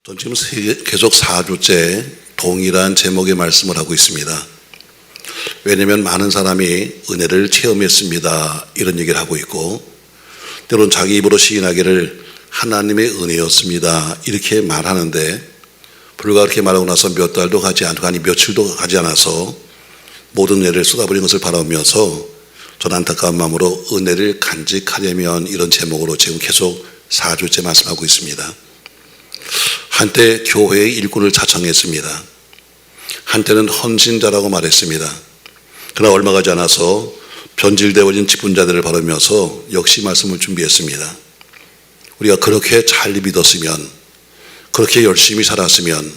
전 지금 계속 4주째 동일한 제목의 말씀을 하고 있습니다. 왜냐하면 많은 사람이 은혜를 체험했습니다, 이런 얘기를 하고 있고, 때로는 자기 입으로 시인하기를 하나님의 은혜였습니다, 이렇게 말하는데, 불과 그렇게 말하고 나서 몇 달도 가지 않고, 아니 며칠도 가지 않아서 모든 은혜를 쏟아버린 것을 바라보면서 저는 안타까운 마음으로 은혜를 간직하려면, 이런 제목으로 지금 계속 4주째 말씀하고 있습니다. 한때 교회의 일꾼을 자청했습니다. 한때는 헌신자라고 말했습니다. 그러나 얼마 가지 않아서 변질되어진 직분자들을 바라보면서 역시 말씀을 준비했습니다. 우리가 그렇게 잘 믿었으면, 그렇게 열심히 살았으면,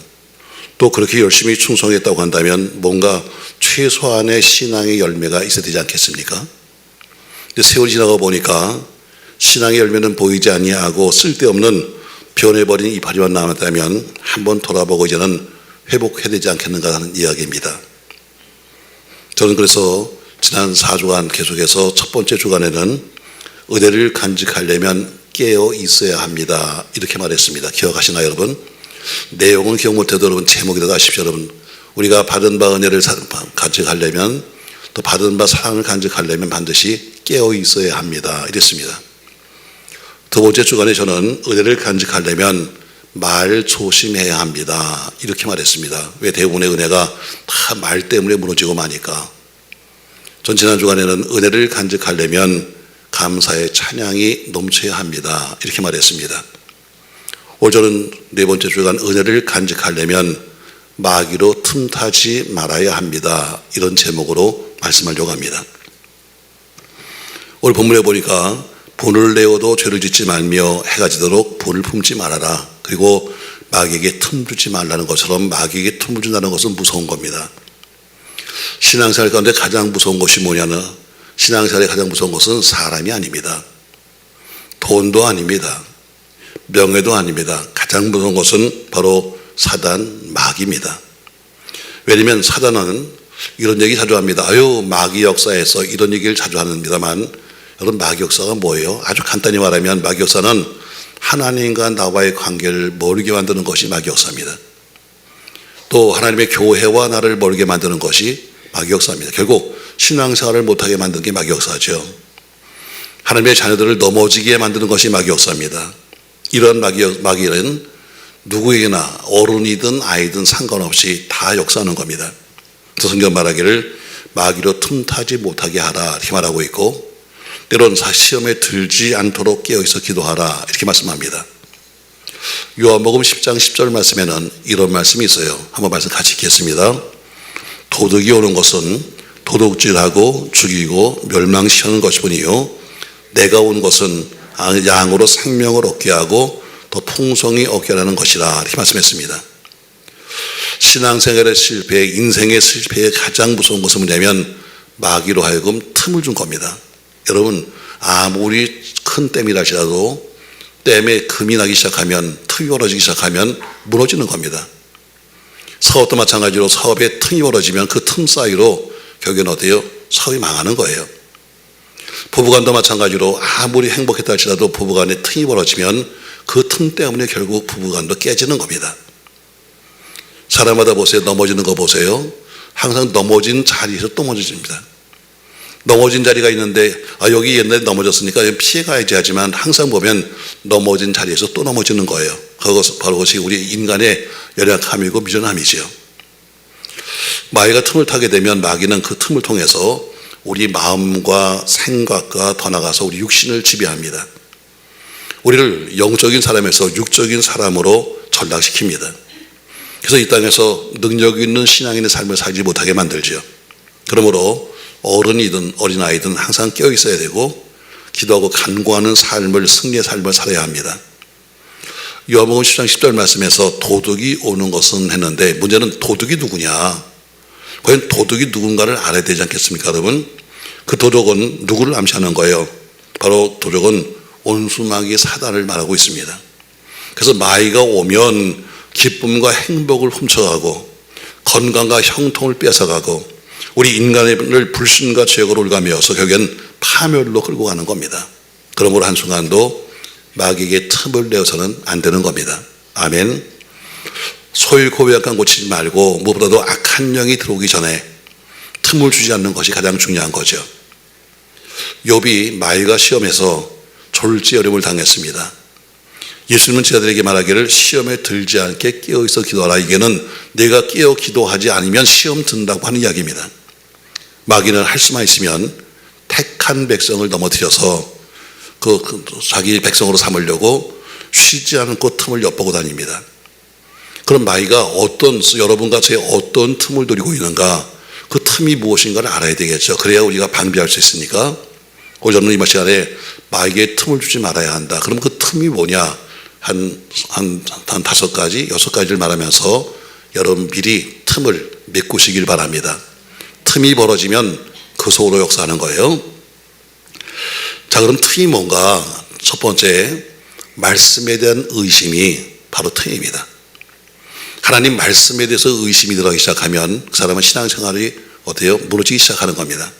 또 그렇게 열심히 충성했다고 한다면 뭔가 최소한의 신앙의 열매가 있어야 되지 않겠습니까? 근데 세월이 지나가 보니까 신앙의 열매는 보이지 아니하고 쓸데없는 변해버린 이파리만 남았다면 한번 돌아보고 이제는 회복해야 되지 않겠는가 하는 이야기입니다. 저는 그래서 지난 4주간 계속해서 첫 번째 주간에는 은혜를 간직하려면 깨어 있어야 합니다, 이렇게 말했습니다. 기억하시나요, 여러분? 내용은 기억 못해도 여러분 제목이라도 아십시오. 여러분, 우리가 받은 바 은혜를 간직하려면, 또 받은 바 사랑을 간직하려면 반드시 깨어 있어야 합니다, 이랬습니다. 두 번째 주간에 저는 은혜를 간직하려면 말 조심해야 합니다, 이렇게 말했습니다. 왜 대부분의 은혜가 다 말 때문에 무너지고 마니까. 전 지난 주간에는 은혜를 간직하려면 감사의 찬양이 넘쳐야 합니다, 이렇게 말했습니다. 오늘 저는 네 번째 주간 은혜를 간직하려면 마귀로 틈타지 말아야 합니다, 이런 제목으로 말씀하려고 합니다. 오늘 본문에 보니까 분을 내어도 죄를 짓지 말며 해가 지도록 분을 품지 말아라. 그리고 마귀에게 틈 주지 말라는 것처럼 마귀에게 틈을 준다는 것은 무서운 겁니다. 신앙생활 가운데 가장 무서운 것이 뭐냐면, 신앙생활에 가장 무서운 것은 사람이 아닙니다. 돈도 아닙니다. 명예도 아닙니다. 가장 무서운 것은 바로 사단, 마귀입니다. 왜냐하면 사단은 이런 얘기 자주 합니다. 아유, 마귀 역사에서 이런 얘기를 자주 합니다만, 여러분, 마귀 역사가 뭐예요? 아주 간단히 말하면 마귀 역사는 하나님과 나와의 관계를 멀게 만드는 것이 마귀 역사입니다. 또 하나님의 교회와 나를 멀게 만드는 것이 마귀 역사입니다. 결국 신앙생활을 못하게 만드는 게 마귀 역사죠. 하나님의 자녀들을 넘어지게 만드는 것이 마귀 역사입니다. 이런 마귀는 누구에게나 어른이든 아이든 상관없이 다 역사하는 겁니다. 그래서 성경 말하기를 마귀로 틈타지 못하게 하라, 이렇게 말하고 있고, 때론 시험에 들지 않도록 깨어있어 기도하라, 이렇게 말씀합니다. 요한복음 10장 10절 말씀에는 이런 말씀이 있어요. 한번 말씀 같이 읽겠습니다. 도둑이 오는 것은 도둑질하고 죽이고 멸망시키는 것뿐이요, 내가 온 것은 양으로 생명을 얻게 하고 더 풍성히 얻게 하는 것이라, 이렇게 말씀했습니다. 신앙생활의 실패, 인생의 실패의 가장 무서운 것은 뭐냐면 마귀로 하여금 틈을 준 겁니다. 여러분, 아무리 큰 댐이라 할지라도 댐에 금이 나기 시작하면, 틈이 벌어지기 시작하면 무너지는 겁니다. 사업도 마찬가지로 사업에 틈이 벌어지면 그 틈 사이로 결국엔 어때요? 사업이 망하는 거예요. 부부간도 마찬가지로 아무리 행복했다 할지라도 부부간에 틈이 벌어지면 그 틈 때문에 결국 부부간도 깨지는 겁니다. 사람마다 보세요. 넘어지는 거 보세요. 항상 넘어진 자리에서 또 넘어집니다. 넘어진 자리가 있는데 여기 옛날에 넘어졌으니까 피해가야지 하지만 항상 보면 넘어진 자리에서 또 넘어지는 거예요. 바로 그것이 우리 인간의 연약함이고 미련함이지요. 마귀가 틈을 타게 되면 마귀는 그 틈을 통해서 우리 마음과 생각과 더 나아가서 우리 육신을 지배합니다. 우리를 영적인 사람에서 육적인 사람으로 전락시킵니다. 그래서 이 땅에서 능력 있는 신앙 있는 삶을 살지 못하게 만들죠. 그러므로 어른이든 어린아이든 항상 깨어 있어야 되고 기도하고 간구하는 삶을, 승리의 삶을 살아야 합니다. 요한복음 10장 10절 말씀에서 도둑이 오는 것은 했는데, 문제는 도둑이 누구냐? 과연 도둑이 누군가를 알아야 되지 않겠습니까, 여러분? 그 도둑은 누구를 암시하는 거예요? 바로 도둑은 온수마귀 사단을 말하고 있습니다. 그래서 마귀가 오면 기쁨과 행복을 훔쳐가고 건강과 형통을 뺏어가고 우리 인간을 불신과 죄악으로 올가매어서 결국엔 파멸로 끌고 가는 겁니다. 그러므로 한순간도 마귀에게 틈을 내어서는 안 되는 겁니다. 아멘. 소잃고 외약간 고치지 말고 무엇보다도 악한 영이 들어오기 전에 틈을 주지 않는 것이 가장 중요한 거죠. 욥이 마귀가 시험에서 졸지 어려움을 당했습니다. 예수님은 제자들에게 말하기를 시험에 들지 않게 깨어있어 기도하라. 이게는 내가 깨어 기도하지 않으면 시험 든다고 하는 이야기입니다. 마귀는 할 수만 있으면 택한 백성을 넘어뜨려서 자기 백성으로 삼으려고 쉬지 않고 틈을 엿보고 다닙니다. 그럼 마귀가 여러분과 저의 어떤 틈을 노리고 있는가, 그 틈이 무엇인가를 알아야 되겠죠. 그래야 우리가 방비할 수 있으니까. 오늘 저는 이번 시간에 마귀에게 틈을 주지 말아야 한다. 그럼 그 틈이 뭐냐? 한 5가지, 6가지를 말하면서 여러분 미리 틈을 메꾸시길 바랍니다. 틈이 벌어지면 그 속으로 역사하는 거예요. 자, 그럼 틈이 뭔가? 첫 번째, 말씀에 대한 의심이 바로 틈입니다. 하나님 말씀에 대해서 의심이 들어가기 시작하면 그 사람은 신앙생활이 어때요? 무너지기 시작하는 겁니다.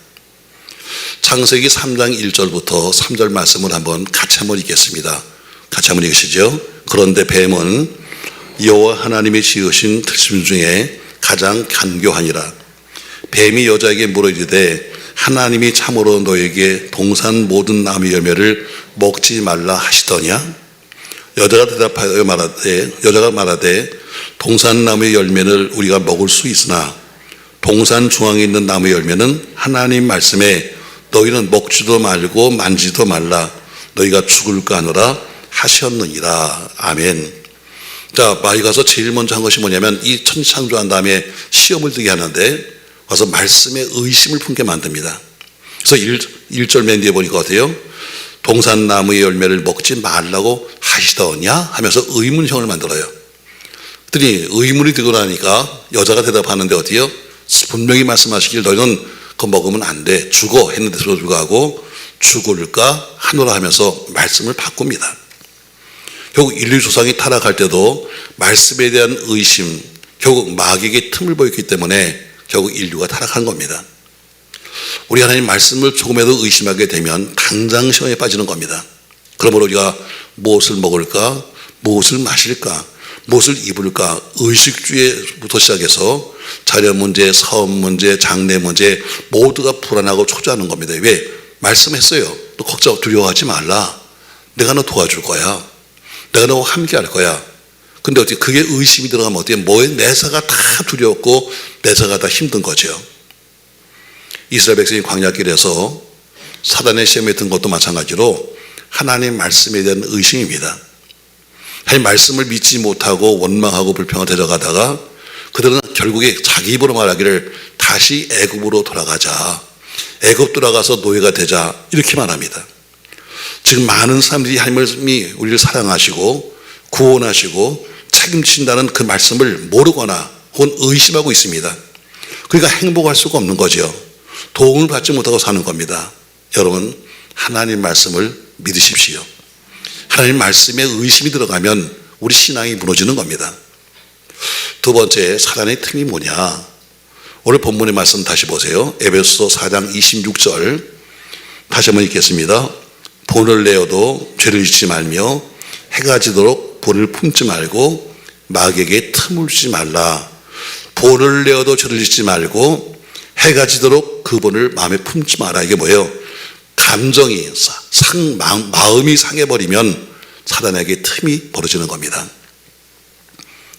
창세기 3장 1절부터 3절 말씀을 같이 한번 읽겠습니다. 같이 한번 읽으시죠. 그런데 뱀은 여호와 하나님이 지으신 들짐승 중에 가장 간교하니라. 뱀이 여자에게 물어 이르되 하나님이 참으로 너에게 동산 모든 나무 열매를 먹지 말라 하시더냐? 여자가 대답하여 말하되 동산 나무의 열매를 우리가 먹을 수 있으나 동산 중앙에 있는 나무의 열매는 하나님 말씀에 너희는 먹지도 말고 만지도 말라 너희가 죽을까 하노라 하셨느니라. 아멘. 자, 마귀가 가서 제일 먼저 한 것이 뭐냐면 이 천지창조한 다음에 시험을 들게 하는데 와서 말씀에 의심을 품게 만듭니다. 그래서 1절 맨 뒤에 보니까 어때요? 동산나무의 열매를 먹지 말라고 하시더냐 하면서 의문형을 만들어요. 그랬더니 의문이 들고 나니까 여자가 대답하는데 어때요? 분명히 말씀하시길 너희는 그거 먹으면 안 돼, 죽어 했는데 불구하고 죽을까 하노라 하면서 말씀을 바꿉니다. 결국 인류 조상이 타락할 때도 말씀에 대한 의심, 결국 마귀에게 틈을 보였기 때문에 결국 인류가 타락한 겁니다. 우리 하나님 말씀을 조금이라도 의심하게 되면 당장 시험에 빠지는 겁니다. 그러므로 우리가 무엇을 먹을까, 무엇을 마실까, 무엇을 입을까, 의식주의부터 시작해서 자녀 문제, 사업 문제, 장래 문제 모두가 불안하고 초조하는 겁니다. 왜? 말씀했어요. 또 걱정, 두려워하지 말라. 내가 너 도와줄 거야. 내가 너와 함께 할 거야. 근데 어떻게 그게 의심이 들어가면 어떻게 내사가 다 두려웠고 내사가 다 힘든 거죠. 이스라엘 백성이 광야길에서 사단의 시험에 든 것도 마찬가지로 하나님 말씀에 대한 의심입니다. 하나님 말씀을 믿지 못하고 원망하고 불평을 데려가다가 그들은 결국에 자기 입으로 말하기를 다시 애굽으로 돌아가자, 애굽 돌아가서 노예가 되자 이렇게 말합니다. 지금 많은 사람들이 하나님이 우리를 사랑하시고 구원하시고 책임진다는 그 말씀을 모르거나 혹은 의심하고 있습니다. 그러니까 행복할 수가 없는 거죠. 도움을 받지 못하고 사는 겁니다. 여러분, 하나님 말씀을 믿으십시오. 하나님 말씀에 의심이 들어가면 우리 신앙이 무너지는 겁니다. 두 번째, 사단의 틈이 뭐냐? 오늘 본문의 말씀 다시 보세요. 에베소서 4장 26절 다시 한번 읽겠습니다. 본을 내어도 죄를 짓지 말며 해가 지도록 본을 품지 말고 마귀에게 틈을 주지 말라. 본을 내어도 죄를 짓지 말고 해가 지도록 그 본을 마음에 품지 마라. 이게 뭐예요? 감정이 마음이 상해버리면 사단에게 틈이 벌어지는 겁니다.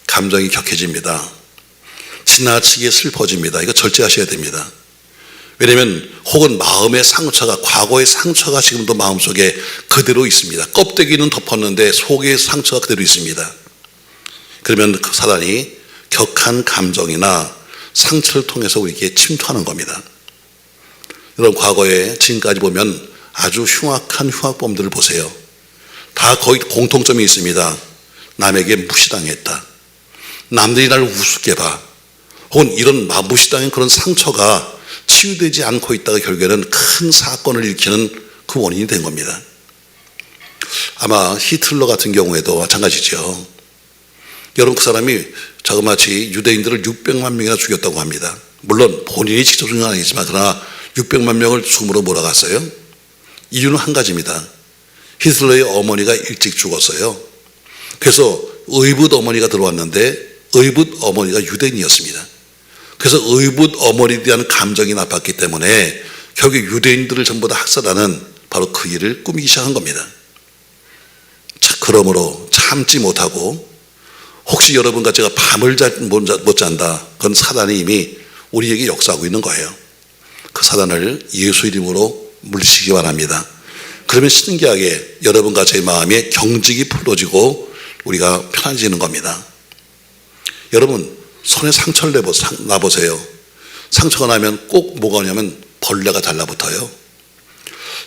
감정이 격해집니다. 지나치게 슬퍼집니다. 이거 절제하셔야 됩니다. 왜냐하면 혹은 마음의 상처가, 과거의 상처가 지금도 마음속에 그대로 있습니다. 껍데기는 덮었는데 속의 상처가 그대로 있습니다. 그러면 그 사단이 격한 감정이나 상처를 통해서 우리에게 침투하는 겁니다. 여러분, 과거에 지금까지 보면 아주 흉악한 흉악범들을 보세요. 다 거의 공통점이 있습니다. 남에게 무시당했다. 남들이 나를 우습게 봐. 혹은 이런 무시당한 그런 상처가 치유되지 않고 있다가 결국에는 큰 사건을 일으키는 그 원인이 된 겁니다. 아마 히틀러 같은 경우에도 마찬가지죠. 여러분, 그 사람이 자그마치 유대인들을 600만 명이나 죽였다고 합니다. 물론 본인이 직접 죽은 건 아니지만 그러나 600만 명을 죽음으로 몰아갔어요. 이유는 한 가지입니다. 히틀러의 어머니가 일찍 죽었어요. 그래서 의붓 어머니가 들어왔는데 의붓 어머니가 유대인이었습니다. 그래서 의붓 어머니에 대한 감정이 나빴기 때문에 결국 유대인들을 전부 다 학살하는 바로 그 일을 꾸미기 시작한 겁니다. 자, 그러므로 참지 못하고 혹시 여러분과 제가 밤을 못 잔다. 그건 사단이 이미 우리에게 역사하고 있는 거예요. 그 사단을 예수 이름으로 물리치기 바랍니다. 그러면 신기하게 여러분과 제 마음에 경직이 풀어지고 우리가 편안해지는 겁니다. 여러분 손에 상처를 나보세요. 상처가 나면 꼭 뭐가 오냐면 벌레가 달라붙어요.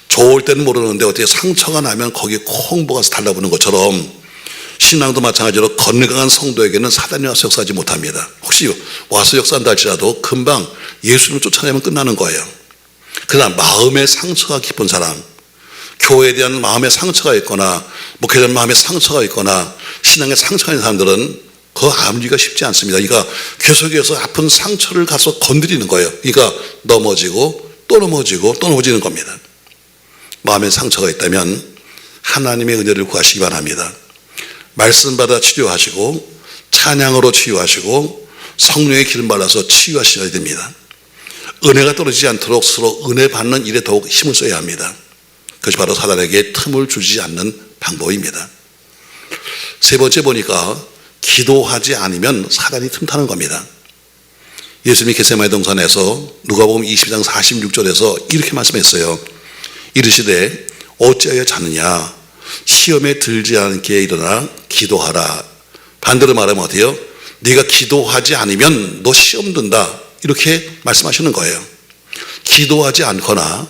좋을 때는 모르는데 어떻게 상처가 나면 거기에 콩 뭐가 달라붙는 것처럼 신앙도 마찬가지로 건강한 성도에게는 사단이 와서 역사하지 못합니다. 혹시 와서 역사한다 할지라도 금방 예수님을 쫓아내면 끝나는 거예요. 그러나 마음의 상처가 깊은 사람, 교회에 대한 마음의 상처가 있거나 목회에 대한 마음의 상처가 있거나 신앙의 상처가 있는 사람들은 그 아무리가 쉽지 않습니다. 그러니까 계속해서 아픈 상처를 가서 건드리는 거예요. 그러니까 넘어지고 또 넘어지고 또 넘어지는 겁니다. 마음에 상처가 있다면 하나님의 은혜를 구하시기 바랍니다. 말씀 받아 치료하시고 찬양으로 치유하시고 성령의 기름 발라서 치유하셔야 됩니다. 은혜가 떨어지지 않도록 서로 은혜 받는 일에 더욱 힘을 써야 합니다. 그것이 바로 사단에게 틈을 주지 않는 방법입니다. 세 번째 보니까 기도하지 않으면 사단이 틈타는 겁니다. 예수님이 겟세마네 동산에서 누가복음 20장 46절에서 이렇게 말씀했어요. 이르시되 어찌하여 자느냐 시험에 들지 않게 일어나 기도하라. 반대로 말하면 어때요? 네가 기도하지 않으면 너 시험 든다. 이렇게 말씀하시는 거예요. 기도하지 않거나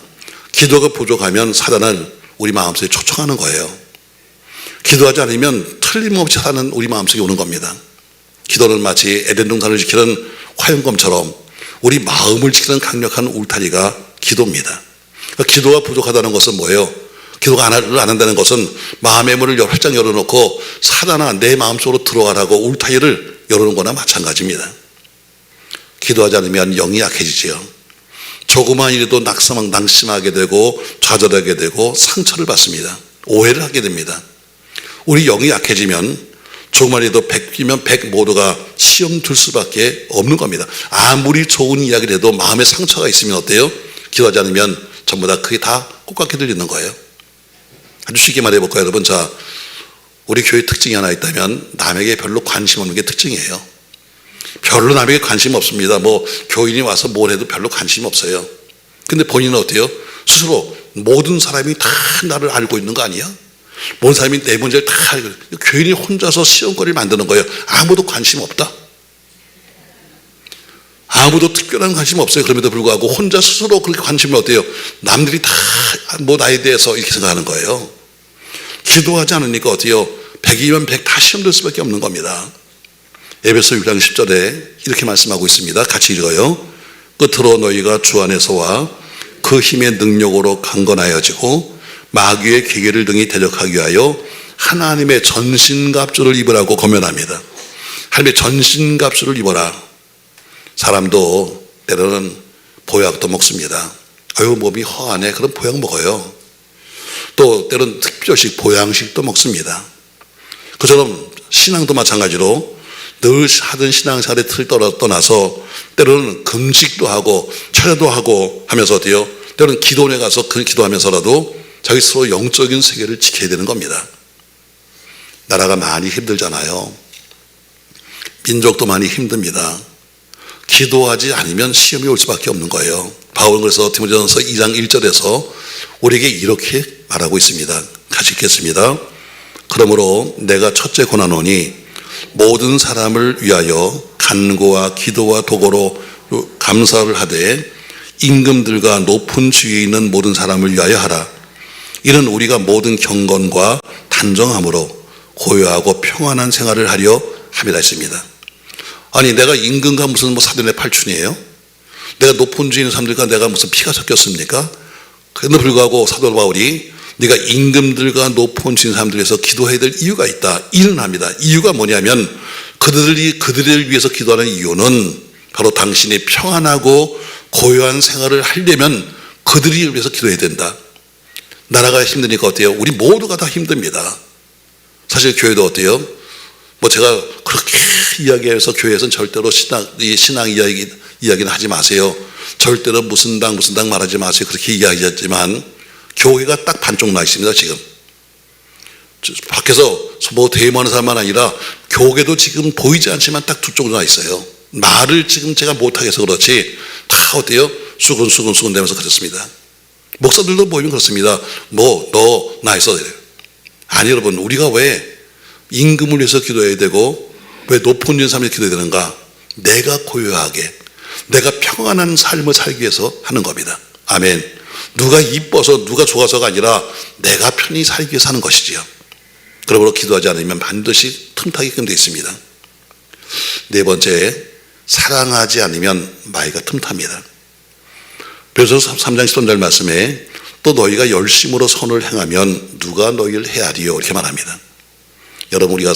기도가 부족하면 사단을 우리 마음속에 초청하는 거예요. 기도하지 않으면 틀림없이 사단은 우리 마음속에 오는 겁니다. 기도는 마치 에덴 동산을 지키는 화염검처럼 우리 마음을 지키는 강력한 울타리가 기도입니다. 그러니까 기도가 부족하다는 것은 뭐예요? 기도가 안 한다는 것은 마음의 문을 활짝 열어놓고 사단아 내 마음속으로 들어가라고 울타리를 열어놓은 거나 마찬가지입니다. 기도하지 않으면 영이 약해지지요. 조그만 일에도 낙심하게 되고 좌절하게 되고 상처를 받습니다. 오해를 하게 됩니다. 우리 영이 약해지면 조그만 일에도 100이면 100 모두가 시험 들 수밖에 없는 겁니다. 아무리 좋은 이야기를 해도 마음에 상처가 있으면 어때요? 기도하지 않으면 전부 다 그게 다 똑같게 들리는 거예요. 아주 쉽게 말해볼까요, 여러분? 자, 우리 교회 특징이 하나 있다면 남에게 별로 관심 없는 게 특징이에요. 별로 남에게 관심 없습니다. 뭐 교인이 와서 뭘 해도 별로 관심 없어요. 근데 본인은 어때요? 스스로 모든 사람이 다 나를 알고 있는 거 아니야? 모든 사람이 내 문제를 다 알고 있는 거예요. 교인이 혼자서 시험거리를 만드는 거예요. 아무도 관심 없다. 아무도 특별한 관심 없어요. 그럼에도 불구하고 혼자 스스로 그렇게 관심을 어때요? 남들이 다 뭐 나에 대해서 이렇게 생각하는 거예요. 기도하지 않으니까 어때요? 100이면 100 다 시험 들 수밖에 없는 겁니다. 에베소 6장 10절에 이렇게 말씀하고 있습니다. 같이 읽어요. 끝으로 너희가 주 안에서와 그 힘의 능력으로 강건하여지고 마귀의 계계를 등이 대적하기 위하여 하나님의 전신갑주를 입으라고 권면합니다. 하나님의 전신갑주를 입어라. 사람도 때로는 보약도 먹습니다. 아유 몸이 허하네. 그럼 보약 먹어요. 또 때로는 특별식 보양식도 먹습니다. 그처럼 신앙도 마찬가지로 늘 하던 신앙생활의 틀 떠나서 때로는 금식도 하고 철야도 하고 하면서 어때요? 때로는 기도원에 가서 그 기도하면서라도 자기 스스로 영적인 세계를 지켜야 되는 겁니다. 나라가 많이 힘들잖아요. 민족도 많이 힘듭니다. 기도하지 않으면 시험이 올 수밖에 없는 거예요. 바울은 그래서 디모데전서 2장 1절에서 우리에게 이렇게 말하고 있습니다. 같이 읽겠습니다. 그러므로 내가 첫째 권하노니 모든 사람을 위하여 간구와 기도와 도고로 감사를 하되 임금들과 높은 지위에 있는 모든 사람을 위하여 하라. 이는 우리가 모든 경건과 단정함으로 고요하고 평안한 생활을 하려 함이라 했습니다. 아니 내가 임금과 무슨 뭐 사돈의 팔춘이에요? 내가 높은 지위에 있는 사람들과 내가 무슨 피가 섞였습니까? 그런데 불구하고 사도 바울이 네가 임금들과 높은 지위에 있는 사람들에서 기도해야 될 이유가 있다. 이는 합니다. 이유가 뭐냐면 그들을 위해서 기도하는 이유는 바로 당신이 평안하고 고요한 생활을 하려면 그들이 위해서 기도해야 된다. 나라가 힘드니까 어때요? 우리 모두가 다 힘듭니다. 사실 교회도 어때요? 뭐 제가 그렇게 이야기해서 교회에서는 절대로 신앙 이야기는 하지 마세요. 절대로 무슨 당 말하지 마세요. 그렇게 이야기했지만 교회가 딱 반쪽 나 있습니다. 지금 밖에서 뭐 대모하는 사람만 아니라 교회도 지금 보이지 않지만 딱 두 쪽으로 나 있어요. 말을 지금 제가 못하겠어 그렇지 다 어때요? 수근수근 되면서 그렇습니다. 목사들도 보이면 그렇습니다. 뭐 너 나 있어 이래요. 아니 여러분, 우리가 왜 임금을 위해서 기도해야 되고 왜 높은 일 사람을 기도해야 되는가? 내가 고요하게 내가 평안한 삶을 살기 위해서 하는 겁니다. 아멘. 누가 이뻐서 누가 좋아서가 아니라 내가 편히 살기 위해서 하는 것이지요. 그러므로 기도하지 않으면 반드시 틈타기 끊겨 있습니다. 네 번째, 사랑하지 않으면 마이가 틈탑니다. 그래서 3장 10절 말씀에 또 너희가 열심으로 선을 행하면 누가 너희를 헤아리요 이렇게 말합니다. 여러분, 우리가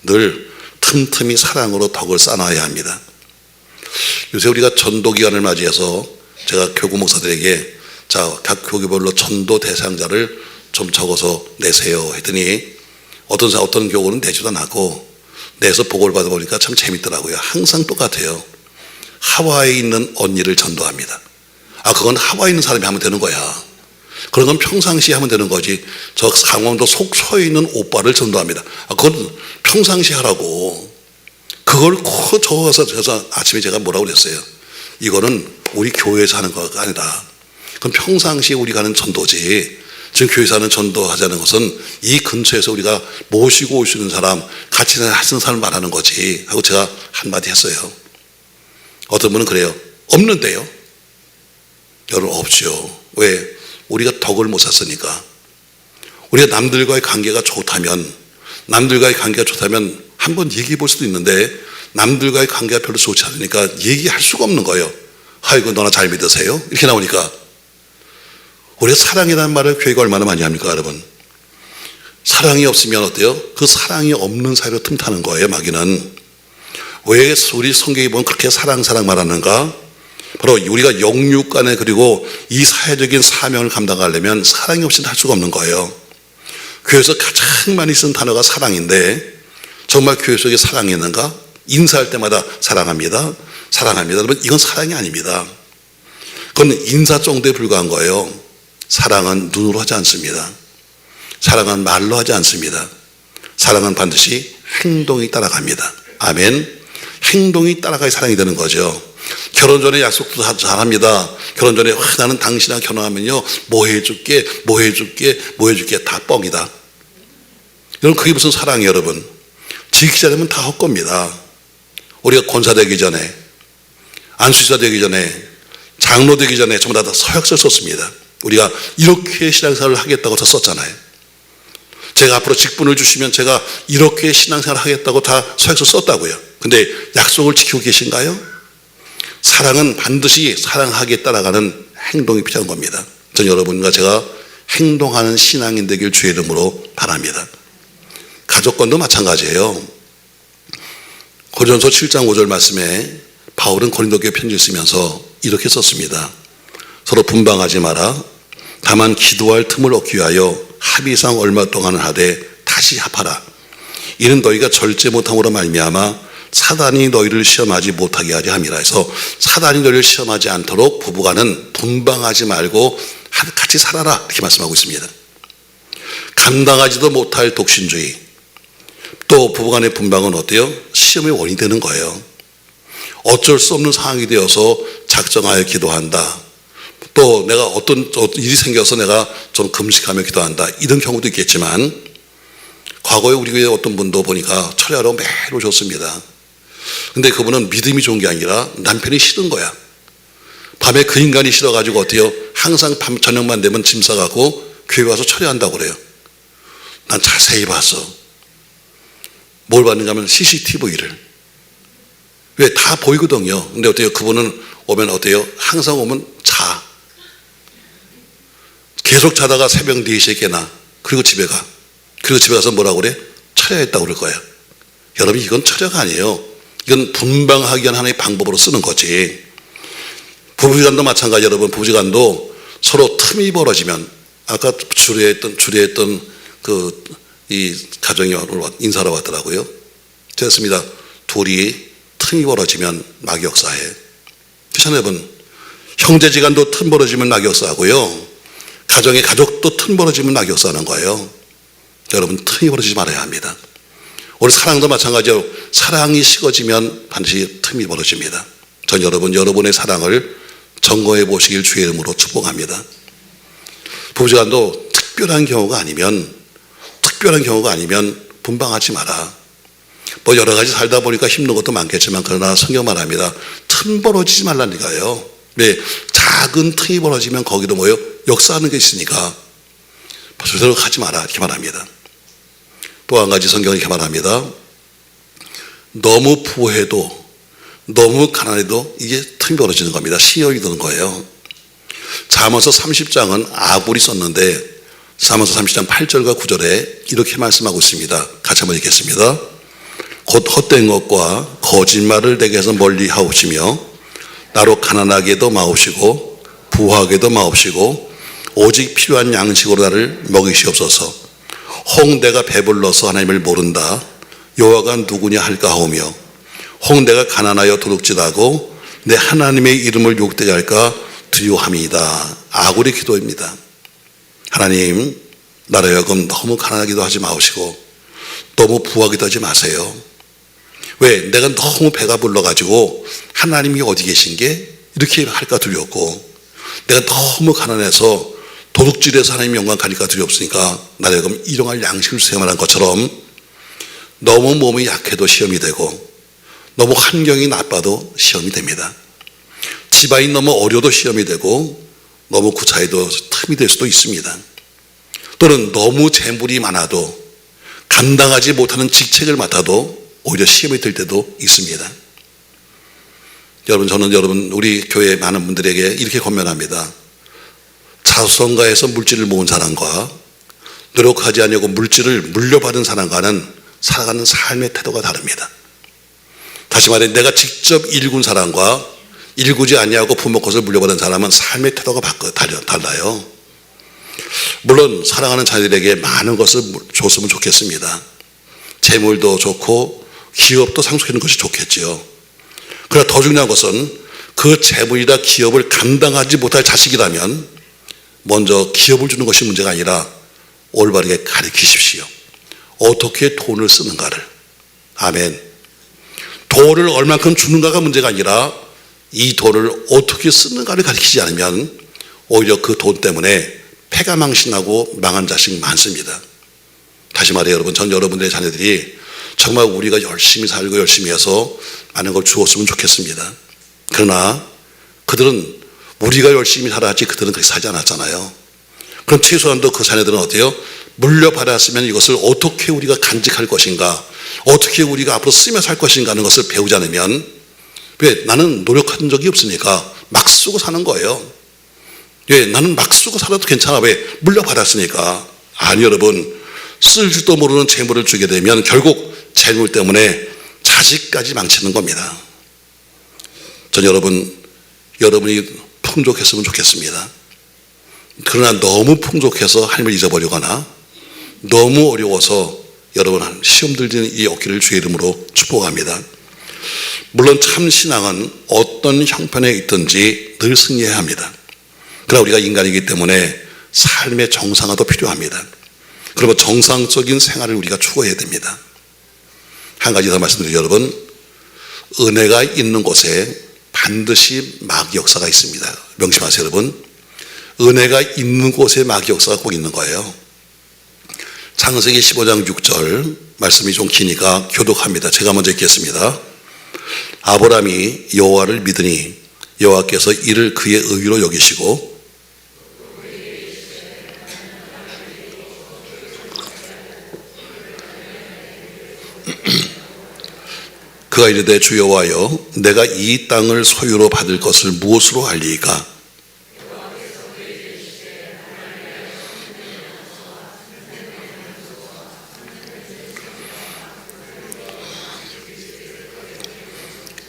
늘 틈틈이 사랑으로 덕을 쌓아야 합니다. 요새 우리가 전도기간을 맞이해서 제가 교구 목사들에게 자, 각 교구별로 전도 대상자를 좀 적어서 내세요 했더니 어떤 교구는 내지도 않고 내서 보고를 받아보니까 참 재밌더라고요. 항상 똑같아요. 하와이에 있는 언니를 전도합니다. 그건 하와이에 있는 사람이 하면 되는 거야. 그런 건 평상시에 하면 되는 거지. 저 강원도 속초에 있는 오빠를 전도합니다. 그건 평상시에 하라고. 그걸 꼭 적어서 아침에 제가 뭐라고 그랬어요. 이거는 우리 교회에서 하는 거가 아니다. 그건 평상시에 우리가 하는 전도지. 지금 교회에서 하는 전도하자는 것은 이 근처에서 우리가 모시고 올 수 있는 사람, 같이 하는 사람을 말하는 거지 하고 제가 한마디 했어요. 어떤 분은 그래요. 없는데요. 여러분, 없죠. 왜? 우리가 덕을 못 샀으니까. 우리가 남들과의 관계가 좋다면 한번 얘기해 볼 수도 있는데 남들과의 관계가 별로 좋지 않으니까 얘기할 수가 없는 거예요. 아이고 너나 잘 믿으세요? 이렇게 나오니까. 우리가 사랑이라는 말을 교회가 얼마나 많이 합니까 여러분? 사랑이 없으면 어때요? 그 사랑이 없는 사이로 틈타는 거예요. 마귀는. 왜 우리 성경에 보면 그렇게 사랑 말하는가? 바로 우리가 영육간에 그리고 이 사회적인 사명을 감당하려면 사랑이 없이는 할 수가 없는 거예요. 교회에서 가장 많이 쓴 단어가 사랑인데 정말 교회 속에 사랑이 있는가? 인사할 때마다 사랑합니다. 여러분, 이건 사랑이 아닙니다. 그건 인사 정도에 불과한 거예요. 사랑은 눈으로 하지 않습니다. 사랑은 말로 하지 않습니다. 사랑은 반드시 행동이 따라갑니다. 아멘. 행동이 따라가야 사랑이 되는 거죠. 결혼 전에 약속도 잘합니다. 결혼 전에 나는 당신이랑 결혼하면요 뭐 해줄게 다 뻥이다. 여러분, 그게 무슨 사랑이에요 여러분? 지키지 않으면 다 헛겁니다. 우리가 권사 되기 전에, 안수사 되기 전에, 장로 되기 전에 전부 다 서약서를 썼습니다. 우리가 이렇게 신앙생활을 하겠다고 다 썼잖아요. 제가 앞으로 직분을 주시면 제가 이렇게 신앙생활을 하겠다고 다 서약서 썼다고요. 근데 약속을 지키고 계신가요? 사랑은 반드시 사랑하기에 따라가는 행동이 필요한 겁니다. 전 여러분과 제가 행동하는 신앙인 되길 주의 이름으로 바랍니다. 가족관도 마찬가지예요. 고린도서 7장 5절 말씀에 바울은 고린도교회 편지를 쓰면서 이렇게 썼습니다. 서로 분방하지 마라. 다만 기도할 틈을 얻기 위하여 합의상 얼마 동안을 하되 다시 합하라. 이는 너희가 절제 못함으로 말미암아 사단이 너희를 시험하지 못하게 하려 함이라 해서 사단이 너희를 시험하지 않도록 부부간은 분방하지 말고 같이 살아라 이렇게 말씀하고 있습니다. 감당하지도 못할 독신주의, 또 부부간의 분방은 어때요? 시험의 원인이 되는 거예요. 어쩔 수 없는 상황이 되어서 작정하여 기도한다. 또 내가 어떤 일이 생겨서 내가 좀 금식하며 기도한다. 이런 경우도 있겠지만 과거에 우리 교회 어떤 분도 보니까 철야로 매일 오셨습니다. 근데 그분은 믿음이 좋은 게 아니라 남편이 싫은 거야. 밤에 그 인간이 싫어가지고 어때요? 항상 밤 저녁만 되면 짐 싸갖고 교회 와서 철야한다고 그래요. 난 자세히 봤어. 뭘 봤는가 하면 CCTV를. 왜? 다 보이거든요. 근데 어때요? 그분은 오면 어때요? 항상 오면 자. 계속 자다가 새벽 4시에 깨나. 그리고 집에 가. 그리고 집에 가서 뭐라고 그래? 철야했다고 그럴 거야. 여러분, 이건 철야가 아니에요. 이건 분방하기 위한 하나의 방법으로 쓰는 거지. 부부지간도 마찬가지. 여러분, 부부지간도 서로 틈이 벌어지면 아까 주례했던 이 가정이 인사하러 왔더라고요. 됐습니다. 둘이 틈이 벌어지면 막역사해. 그렇잖아요, 여러분. 형제지간도 틈 벌어지면 막역사하고요. 가정의 가족도 틈 벌어지면 막역사하는 거예요. 여러분, 틈이 벌어지지 말아야 합니다. 우리 사랑도 마찬가지로 사랑이 식어지면 반드시 틈이 벌어집니다. 전 여러분의 사랑을 점검해 보시길 주의 이름으로 축복합니다. 부부간도 특별한 경우가 아니면 분방하지 마라. 뭐 여러 가지 살다 보니까 힘든 것도 많겠지만 그러나 성경 말합니다. 틈 벌어지지 말라니까요. 네, 작은 틈이 벌어지면 거기도 뭐예요? 역사하는 게 있으니까 절대로 하지 마라 이렇게 말합니다. 또 한 가지 성경은 이렇게 말합니다. 너무 부해도 너무 가난해도 이게 틈이 벌어지는 겁니다. 시험이 드는 거예요. 잠언서 30장은 아굴이 썼는데 잠언서 30장 8절과 9절에 이렇게 말씀하고 있습니다. 같이 한번 읽겠습니다. 곧 헛된 것과 거짓말을 내게 해서 멀리 하옵시며 나로 가난하게도 마옵시고 부하게도 마옵시고 오직 필요한 양식으로 나를 먹이시옵소서. 혹 내가 배불러서 하나님을 모른다 여호와가 누구냐 할까 하오며 혹 내가 가난하여 도둑질하고 내 하나님의 이름을 욕되게 할까 두려워함이다. 아굴의 기도입니다. 하나님, 나로 하여금 너무 가난하기도 하지 마시고 너무 부하기도 하지 마세요. 왜? 내가 너무 배가 불러가지고 하나님이 어디 계신 게 이렇게 할까 두렵고 내가 너무 가난해서 도둑질해서 하나님 영광 가니까 두렵으니까 나로 하여금 일용할 양식을 주세요 말한 것처럼 너무 몸이 약해도 시험이 되고 너무 환경이 나빠도 시험이 됩니다. 집안이 너무 어려도 시험이 되고 너무 구차해도 틈이 될 수도 있습니다. 또는 너무 재물이 많아도 감당하지 못하는 직책을 맡아도 오히려 시험이 될 때도 있습니다. 저는 우리 교회 많은 분들에게 이렇게 권면합니다. 자수성가해서 물질을 모은 사람과 노력하지 않으려고 물질을 물려받은 사람과는 살아가는 삶의 태도가 다릅니다. 다시 말해 내가 직접 일군 사람과 일구지 아니하고 부모 것을 물려받은 사람은 삶의 태도가 달라요. 물론 사랑하는 자녀들에게 많은 것을 줬으면 좋겠습니다. 재물도 좋고 기업도 상속하는 것이 좋겠지요. 그러나 더 중요한 것은 그 재물이나 기업을 감당하지 못할 자식이라면 먼저 기업을 주는 것이 문제가 아니라 올바르게 가르치십시오. 어떻게 돈을 쓰는가를. 아멘. 돈을 얼만큼 주는가가 문제가 아니라 이 돈을 어떻게 쓰는가를 가르치지 않으면 오히려 그 돈 때문에 패가 망신하고 망한 자식 많습니다. 다시 말해 여러분, 전 여러분들의 자녀들이 정말 우리가 열심히 살고 열심히 해서 많은 걸 주었으면 좋겠습니다. 그러나 그들은 우리가 열심히 살아야지 그들은 그렇게 살지 않았잖아요. 그럼 최소한도 그 자녀들은 어때요? 물려받았으면 이것을 어떻게 우리가 간직할 것인가, 어떻게 우리가 앞으로 쓰며 살 것인가 하는 것을 배우지 않으면, 왜? 나는 노력한 적이 없으니까 막 쓰고 사는 거예요. 왜? 나는 막 쓰고 살아도 괜찮아. 왜? 물려받았으니까. 아니 여러분, 쓸 줄도 모르는 재물을 주게 되면 결국 재물 때문에 자식까지 망치는 겁니다. 전 여러분이 풍족했으면 좋겠습니다. 그러나 너무 풍족해서 하나님을 잊어버리거나 너무 어려워서 여러분 시험 들지는 이 없기를 주의 이름으로 축복합니다. 물론 참 신앙은 어떤 형편에 있든지 늘 승리해야 합니다. 그러나 우리가 인간이기 때문에 삶의 정상화도 필요합니다. 그러면 정상적인 생활을 우리가 추구해야 됩니다. 한 가지 더 말씀드리죠. 여러분, 은혜가 있는 곳에 반드시 마귀 역사가 있습니다. 명심하세요 여러분. 은혜가 있는 곳에 마귀 역사가 꼭 있는 거예요. 창세기 15장 6절 말씀이 좀 기니까 교독합니다. 제가 먼저 읽겠습니다. 아브라함이 여호와를 믿으니 여호와께서 이를 그의 의로 여기시고 그가 이르되 주 여호와여 내가 이 땅을 소유로 받을 것을 무엇으로 알리이까?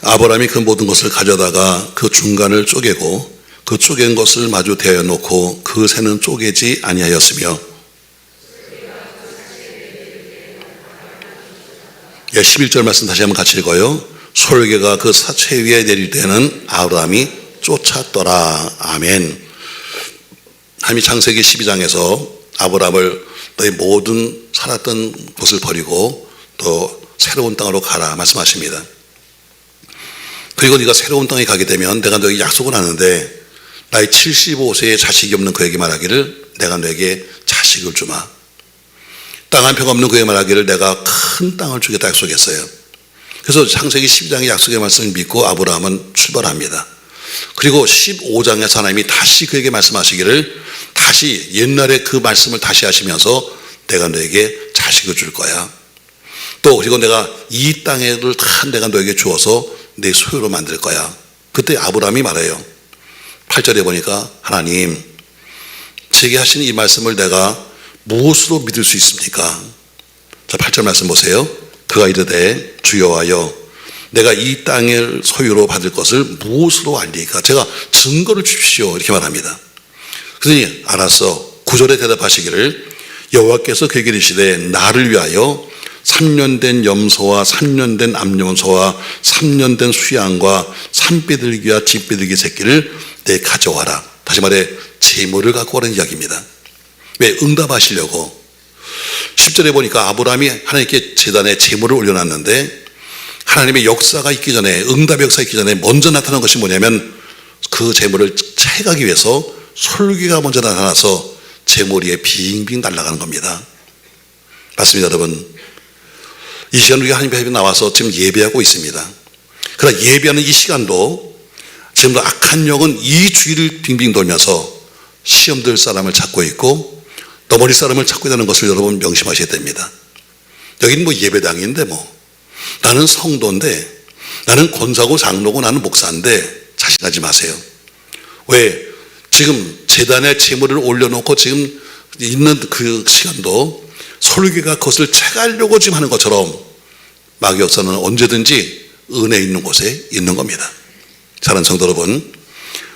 아브라함이 그 모든 것을 가져다가 그 중간을 쪼개고 그 쪼갠 것을 마주 대어 놓고 그 새는 쪼개지 아니하였으며 11절 말씀 다시 한번 같이 읽어요. 솔개가 그 사체 위에 내릴 때는 아브라함이 쫓았더라. 아멘. 하나님이 창세기 12장에서 아브라함을 너희 모든 살았던 곳을 버리고 또 새로운 땅으로 가라 말씀하십니다. 그리고 네가 새로운 땅에 가게 되면 내가 너에게 약속을 하는데 나이 75세에 자식이 없는 그에게 말하기를 내가 너에게 자식을 주마. 땅 한 평 없는 그에게 말하기를 내가 큰 땅을 주겠다 약속했어요. 그래서 창세기 12장의 약속의 말씀을 믿고 아브라함은 출발합니다. 그리고 15장에서 하나님이 다시 그에게 말씀하시기를 다시 옛날에 그 말씀을 다시 하시면서 내가 너에게 자식을 줄 거야. 또 그리고 내가 이 땅을 다 내가 너에게 주어서 내 소유로 만들 거야. 그때 아브라함이 말해요. 8절에 보니까 하나님 제게 하신 이 말씀을 내가 무엇으로 믿을 수 있습니까? 자, 8절 말씀 보세요. 그가 이르되 주여와여 내가 이 땅을 소유로 받을 것을 무엇으로 알리까? 제가 증거를 주십시오. 이렇게 말합니다. 그러니 알았어. 9절에 대답하시기를 여호와께서 그에게 이르시되 나를 위하여 3년 된 염소와 3년 된 암염소와 3년 된 수양과 산비둘기와 집비둘기 새끼를 내 가져와라. 다시 말해 재물을 갖고 오라는 이야기입니다. 왜? 응답하시려고. 10절에 보니까 아브라함이 하나님께 제단에 재물을 올려놨는데 하나님의 역사가 있기 전에, 응답의 역사가 있기 전에 먼저 나타난 것이 뭐냐면 그 재물을 채가기 위해서 솔개가 먼저 나타나서 재물 위에 빙빙 날아가는 겁니다. 맞습니다, 여러분. 이 시간 우리가 하나님 앞에 나와서 지금 예배하고 있습니다. 그러나 예배하는 이 시간도 지금도 악한 영은 이 주위를 빙빙 돌면서 시험 들 사람을 찾고 있고 넘어질 사람을 찾고 있다는 것을 여러분 명심하셔야 됩니다. 여기는 뭐 예배당인데 나는 성도인데, 나는 권사고 장로고 나는 목사인데 자신하지 마세요. 왜? 지금 제단에 재물을 올려놓고 지금 있는 그 시간도 솔개가 그것을 채가려고 지금 하는 것처럼 마귀 역사는 언제든지 은혜 있는 곳에 있는 겁니다. 사랑하는 성도 여러분,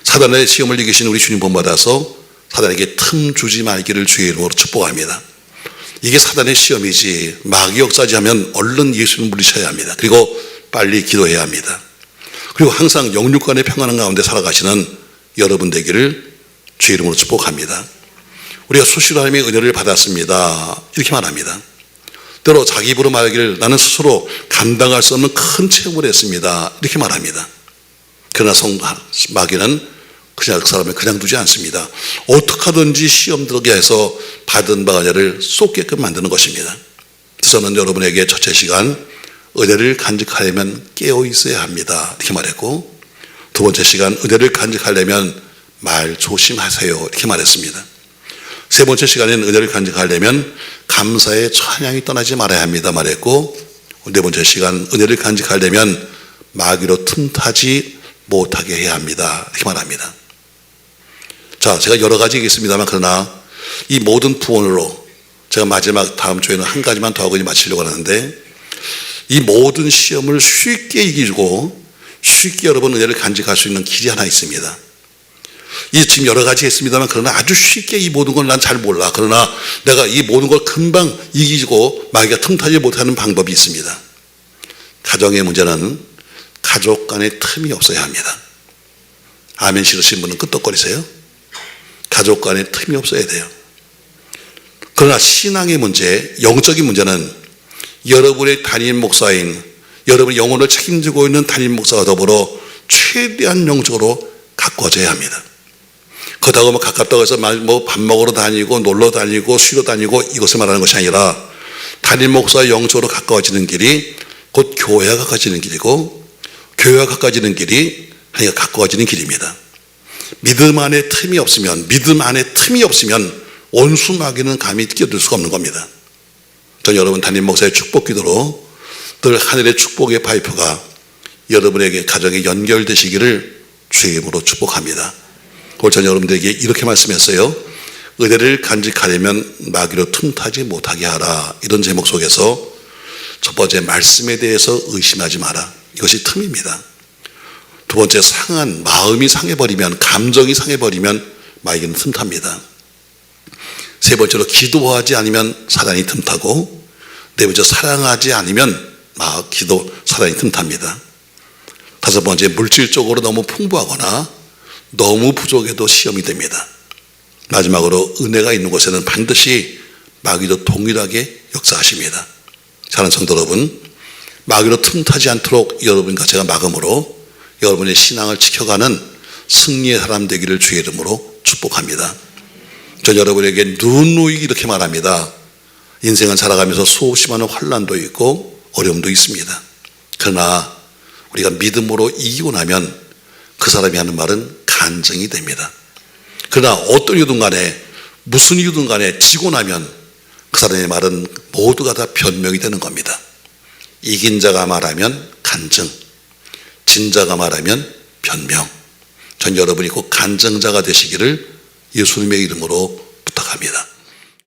사단의 시험을 이기신 우리 주님 본받아서 사단에게 틈 주지 말기를 주의 이름으로 축복합니다. 이게 사단의 시험이지 마귀 역사지 하면 얼른 예수님을 물리쳐야 합니다. 그리고 빨리 기도해야 합니다. 그리고 항상 영육간의 평안한 가운데 살아가시는 여러분 되기를 주의 이름으로 축복합니다. 우리가 수시로 하나님의 은혜를 받았습니다. 이렇게 말합니다. 때로 자기 입으로 말하기를 나는 스스로 감당할 수 없는 큰 체험을 했습니다. 이렇게 말합니다. 그러나 마귀는 그냥 그 사람을 그냥 두지 않습니다. 어떻게 하든지 시험 들게 해서 받은 바를 쏟게끔 만드는 것입니다. 그래서 저는 여러분에게 첫째 시간 은혜를 간직하려면 깨어 있어야 합니다. 이렇게 말했고, 두 번째 시간 은혜를 간직하려면 말 조심하세요. 이렇게 말했습니다. 세 번째 시간에는 은혜를 간직하려면 감사의 찬양이 떠나지 말아야 합니다. 말했고, 네 번째 시간 은혜를 간직하려면 마귀로 틈타지 못하게 해야 합니다. 이렇게 말합니다. 자, 제가 여러 가지 얘기했습니다만 그러나 이 모든 부원으로 제가 마지막 다음 주에는 한 가지만 더 하고 마치려고 하는데, 이 모든 시험을 쉽게 이기고 쉽게 여러분 은혜를 간직할 수 있는 길이 하나 있습니다. 이 지금 여러 가지 했습니다만 그러나 아주 쉽게 이 모든 걸 난 잘 몰라. 그러나 내가 이 모든 걸 금방 이기고 마귀가 틈타지 못하는 방법이 있습니다. 가정의 문제는 가족 간에 틈이 없어야 합니다. 아멘 싫으신 분은 끄떡거리세요. 가족 간에 틈이 없어야 돼요. 그러나 신앙의 문제, 영적인 문제는 여러분의 담임 목사인, 여러분의 영혼을 책임지고 있는 담임 목사와 더불어 최대한 영적으로 가까워져야 합니다. 그렇다고 가깝다고 해서 밥 먹으러 다니고 놀러 다니고 쉬러 다니고 이것을 말하는 것이 아니라 담임 목사와 영적으로 가까워지는 길이 곧 교회와 가까워지는 길이고, 교회와 가까워지는 길이 하나님과 가까워지는 길입니다. 믿음 안에 틈이 없으면 원수 마귀는 감히 끼어들 수가 없는 겁니다. 전 여러분 담임 목사의 축복 기도로 늘 하늘의 축복의 파이프가 여러분에게 가정에 연결되시기를 주의 이름으로 축복합니다. 오늘 전 여러분들에게 이렇게 말씀했어요. 은혜를 간직하려면 마귀로 틈타지 못하게 하라. 이런 제목 속에서 첫 번째 말씀에 대해서 의심하지 마라. 이것이 틈입니다. 두 번째 상한 마음이 상해버리면, 감정이 상해버리면 마귀는 틈탑니다. 세 번째로 기도하지 않으면 사단이 틈타고, 네 번째 사랑하지 않으면 막 기도 사랑이 틈탑니다. 다섯 번째, 물질적으로 너무 풍부하거나 너무 부족해도 시험이 됩니다. 마지막으로 은혜가 있는 곳에는 반드시 마귀도 동일하게 역사하십니다. 사랑하는 성도 여러분, 마귀로 틈타지 않도록 여러분과 제가 막음으로 여러분의 신앙을 지켜가는 승리의 사람 되기를 주의 이름으로 축복합니다. 전 여러분에게 누누이 이렇게 말합니다. 인생을 살아가면서 수없이 많은 환난도 있고 어려움도 있습니다. 그러나 우리가 믿음으로 이기고 나면 그 사람이 하는 말은 간증이 됩니다. 그러나 어떤 이유든 간에 무슨 이유든 간에 지고 나면 그 사람의 말은 모두가 다 변명이 되는 겁니다. 이긴 자가 말하면 간증, 진 자가 말하면 변명. 전 여러분이 꼭 간증자가 되시기를 예수님의 이름으로 부탁합니다.